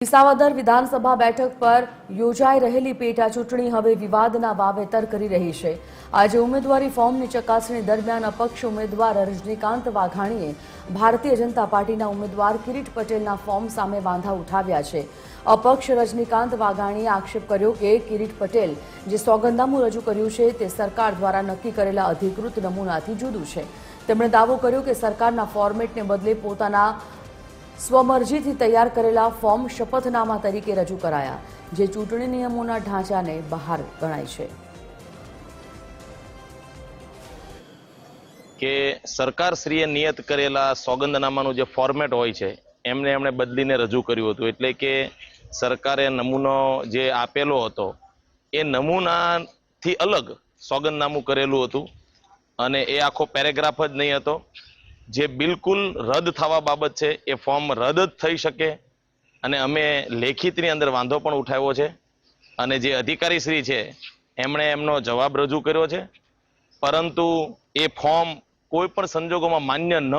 વિસાવદર વિધાનસભા બેઠક પર યોજાઈ રહેલી પેટા ચૂંટણી હવે વિવાદના વાવેતર કરી રહી છે। આજે ઉમેદવારી ફોર્મની ચકાસણી દરમિયાન અપક્ષ ઉમેદવાર રજનીકાંત વાઘાણીએ ભારતીય જનતા પાર્ટીના ઉમેદવાર કિરીટ પટેલના ફોર્મ સામે વાંધા ઉઠાવ્યા છે। અપક્ષ રજનીકાંત વાઘાણીએ આક્ષેપ કર્યો કે કિરીટ પટેલ જે સોગંદનામું રજૂ કર્યું છે તે સરકાર દ્વારા નક્કી કરેલા અધિકૃત નમૂનાથી જુદું છે। તેમણે દાવો કર્યો કે સરકારના ફોર્મેટને બદલે પોતાના સ્વમરજીથી તૈયાર કરેલા ફોર્મ શપથનામા તરીકે રજૂ કરાયા, જે ચૂંટણી નિયમોના ઢાંચાને બહાર ગણાય છે। કે સરકારશ્રીએ નિયત કરેલા સોગંદનામાનું જે ફોર્મેટ હોય છે એમણે બદલીને રજૂ કર્યું હતું। એટલે કે સરકારે નમૂનો જે આપેલો હતો એ નમૂનાથી અલગ સોગંદનામું કરેલું હતું અને એ આખો પેરેગ્રાફ જ નહીં હતો, જે બિલકુલ રદ થવા બાબત છે। એ ફોર્મ રદ જ થઈ શકે અને અમે લેખિતની અંદર વાંધો પણ ઉઠાવ્યો છે અને જે અધિકારી શ્રી છે એમણે એમનો જવાબ રજૂ કર્યો છે, પરંતુ એ ફોર્મ કોઈ પણ સંજોગોમાં માન્ય ન